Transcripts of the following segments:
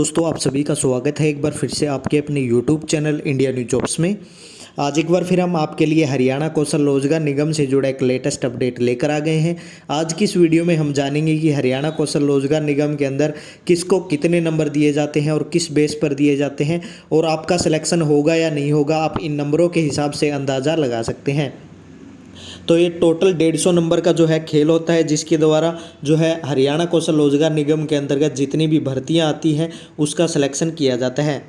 दोस्तों आप सभी का स्वागत है एक बार फिर से आपके अपने YouTube channel India new jobs में। आज एक बार फिर हम आपके लिए हरियाणा कौशल रोजगार निगम से जुड़ा एक लेटेस्ट अपडेट लेकर आ गए हैं। आज की इस वीडियो में हम जानेंगे कि हरियाणा कौशल रोजगार निगम के अंदर किसको कितने नंबर दिए जाते हैं और किस बेस पर दिए जाते हैं, और आपका सिलेक्शन होगा या नहीं होगा आप इन नंबरों के हिसाब से अंदाज़ा लगा सकते हैं। तो ये टोटल 150 नंबर का जो है खेल होता है, जिसके द्वारा जो है हरियाणा कौशल रोजगार निगम के अंतर्गत जितनी भी भर्तियां आती हैं उसका सिलेक्शन किया जाता है।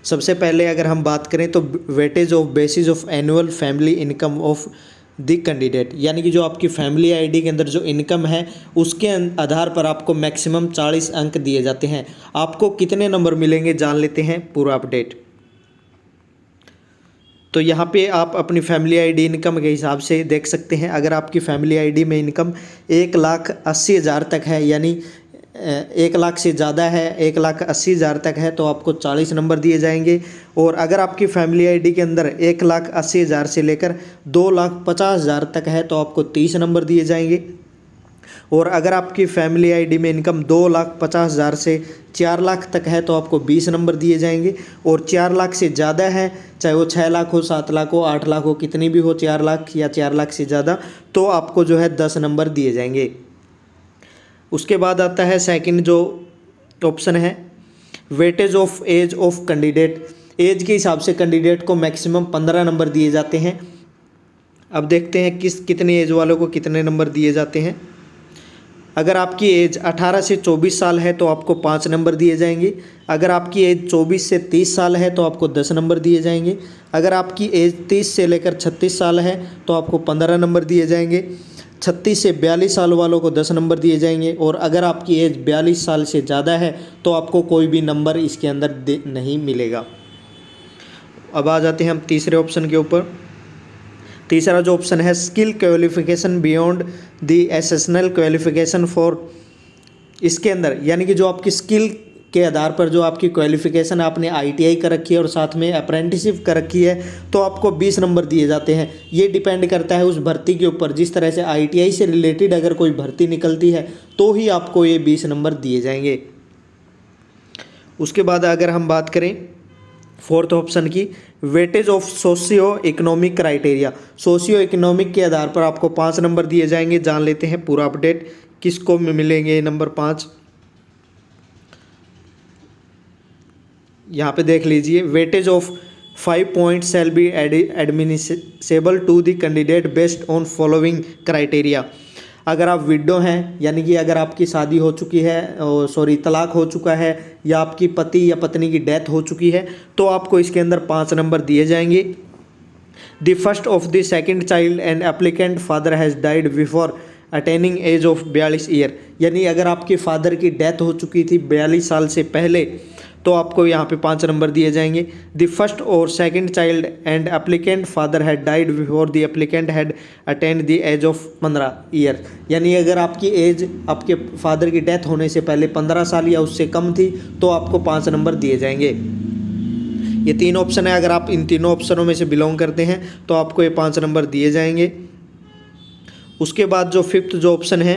सबसे पहले अगर हम बात करें तो weightage of basis of annual family income of the candidate, यानी कि जो आपकी फैमिली आईडी के अंदर जो इनकम है उसके आधार पर आपको मैक्सिमम 40 अंक दिए जाते हैं। आपको कितने नंबर मिलेंगे जान लेते हैं पूरा अपडेट। तो यहाँ पे आप अपनी फैमिली आईडी इनकम के हिसाब से देख सकते हैं। अगर आपकी फैमिली आईडी में इनकम 1,80,000 तक है, यानी 1 लाख से ज़्यादा है, 1,80,000 तक है तो आपको 40 नंबर दिए जाएंगे। और अगर आपकी फैमिली आईडी के अंदर 1,80,000 से लेकर 2,50,000 तक है तो आपको 30 नंबर दिए जाएंगे। और अगर आपकी फैमिली आईडी में इनकम 2,50,000 से 4 लाख तक है तो आपको 20 नंबर दिए जाएंगे। और 4 लाख से ज़्यादा है, चाहे वो 6 लाख हो, 7 लाख हो, 8 लाख हो, कितनी भी हो, 4 लाख या 4 लाख से ज़्यादा, तो आपको जो है 10 नंबर दिए जाएंगे। उसके बाद आता है सेकंड जो ऑप्शन है, weightage of age of candidate. Age के हिसाब से कैंडिडेट को मैक्सिमम 15 नंबर दिए जाते हैं। अब देखते हैं कितने एज वालों को कितने नंबर दिए जाते हैं। अगर आपकी एज 18 से 24 साल है तो आपको 5 नंबर दिए जाएंगे। अगर आपकी एज 24 से 30 साल है तो आपको 10 नंबर दिए जाएंगे। अगर आपकी एज 30 से लेकर 36 साल है तो आपको 15 नंबर दिए जाएंगे। 36 से 42 साल वालों को 10 नंबर दिए जाएंगे। और अगर आपकी एज 42 साल से ज़्यादा है तो आपको कोई भी नंबर इसके अंदर नहीं मिलेगा। अब आ जाते हैं हम तीसरे ऑप्शन के ऊपर। तीसरा जो ऑप्शन है, skill qualification beyond the essential qualification for. इसके अंदर यानी कि जो आपकी स्किल के आधार पर जो आपकी क्वालिफिकेशन आपने आईटीआई कर रखी है और साथ में अप्रेंटिसशिप कर रखी है तो आपको 20 नंबर दिए जाते हैं। ये डिपेंड करता है उस भर्ती के ऊपर। जिस तरह से आईटीआई से रिलेटेड अगर कोई भर्ती निकलती है तो ही आपको ये 20 नंबर दिए जाएंगे। उसके बाद अगर हम बात करें फोर्थ ऑप्शन की, weightage of socio economic criteria. Socio economic के आधार पर आपको 5 नंबर दिए जाएंगे। जान लेते हैं पूरा अपडेट किसको मिलेंगे नंबर 5। यहाँ पे देख लीजिए, weightage of 5 point shall be admissible to the candidate based on following criteria. अगर आप विडो हैं, यानी कि अगर आपकी शादी हो चुकी है, तलाक हो चुका है, या आपकी पति या पत्नी की डेथ हो चुकी है तो आपको इसके अंदर 5 नंबर दिए जाएंगे। The first of the second child and applicant father has died before attaining age of 42 year. यानी अगर आपके फादर की डेथ हो चुकी थी 42 साल से पहले तो आपको यहाँ पे 5 नंबर दिए जाएंगे। द फर्स्ट और second child and applicant father had died before the applicant had attend the age of 15 year. यानी अगर आपकी एज आपके फादर की डेथ होने से पहले 15 साल या उससे कम थी तो आपको 5 नंबर दिए जाएंगे। ये 3 ऑप्शन है, अगर आप इन तीनों ऑप्शनों में से बिलोंग करते हैं तो आपको ये 5 नंबर दिए जाएंगे। उसके बाद जो फिफ्थ जो ऑप्शन है,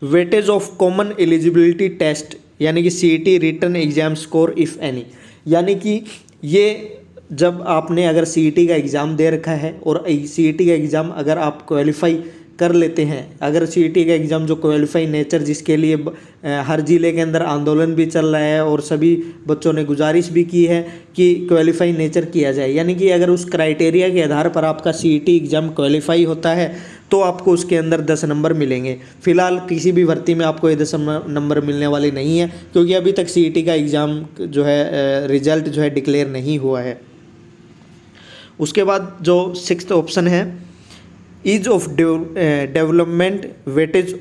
weightage of common eligibility test, यानी कि CET written exam score if any. यानी कि ये जब आपने अगर सीईटी का एग्ज़ाम दे रखा है और सीईटी का एग्ज़ाम अगर आप क्वालिफाई कर लेते हैं, अगर सीईटी का एग्ज़ाम जो क्वालिफाई नेचर जिसके लिए हर ज़िले के अंदर आंदोलन भी चल रहा है और सभी बच्चों ने गुजारिश भी की है कि क्वालिफाई नेचर किया जाए, यानी कि अगर उस क्राइटेरिया के आधार पर आपका सीईटी एग्ज़ाम क्वालिफाई होता है तो आपको उसके अंदर 10 नंबर मिलेंगे। फिलहाल किसी भी भर्ती में आपको ये 10 नंबर मिलने वाली नहीं है, क्योंकि अभी तक सीईटी का एग्ज़ाम जो है रिजल्ट जो है डिक्लेयर नहीं हुआ है। उसके बाद जो 6th ऑप्शन है, ease of development weightage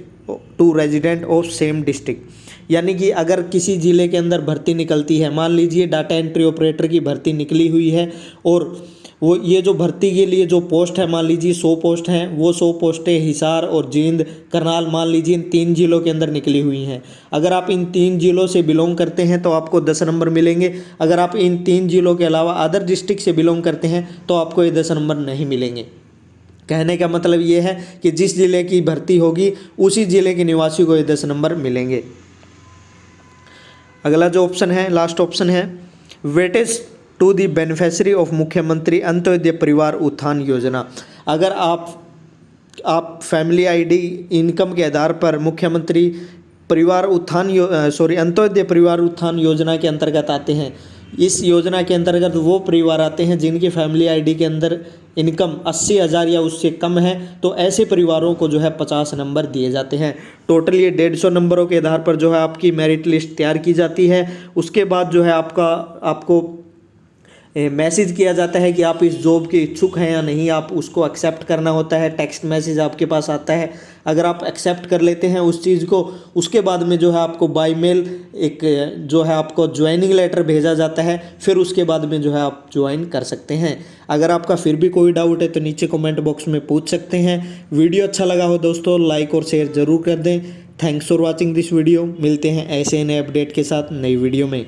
to resident of same district. यानी कि अगर किसी ज़िले के अंदर भर्ती निकलती है, मान लीजिए डाटा एंट्री ऑपरेटर की भर्ती निकली हुई है और वो ये जो भर्ती के लिए जो पोस्ट है मान लीजिए 100 पोस्ट हैं, वो 100 पोस्टें हिसार और जींद करनाल मान लीजिए इन 3 जिलों के अंदर निकली हुई हैं। अगर आप इन 3 जिलों से बिलोंग करते हैं तो आपको 10 नंबर मिलेंगे। अगर आप इन 3 जिलों के अलावा अदर डिस्ट्रिक्ट से बिलोंग करते हैं तो आपको ये 10 नंबर नहीं मिलेंगे। कहने का मतलब ये है कि जिस ज़िले की भर्ती होगी उसी ज़िले के निवासी को ये 10 नंबर मिलेंगे। अगला जो ऑप्शन है, लास्ट ऑप्शन है, weightage to the beneficiary of मुख्यमंत्री अंत्योदय परिवार उत्थान योजना। अगर आप फैमिली आईडी इनकम के आधार पर मुख्यमंत्री अंत्योदय परिवार उत्थान योजना के अंतर्गत आते हैं। इस योजना के अंतर्गत वो परिवार आते हैं जिनकी फैमिली आईडी के अंदर इनकम 80,000 या उससे कम है, तो ऐसे परिवारों को जो है 50 नंबर दिए जाते हैं। टोटल ये 150 नंबरों के आधार पर जो है आपकी मेरिट लिस्ट तैयार की जाती है। उसके बाद जो है आपको मैसेज किया जाता है कि आप इस जॉब के इच्छुक हैं या नहीं, आप उसको एक्सेप्ट करना होता है। टेक्स्ट मैसेज आपके पास आता है। अगर आप एक्सेप्ट कर लेते हैं उस चीज़ को, उसके बाद में जो है आपको बाय मेल एक जो है आपको ज्वाइनिंग लेटर भेजा जाता है। फिर उसके बाद में जो है आप ज्वाइन कर सकते हैं। अगर आपका फिर भी कोई डाउट है तो नीचे कमेंट बॉक्स में पूछ सकते हैं। वीडियो अच्छा लगा हो दोस्तों लाइक और शेयर ज़रूर कर दें। Thanks for watching this video. मिलते हैं ऐसे नए अपडेट के साथ नई वीडियो में।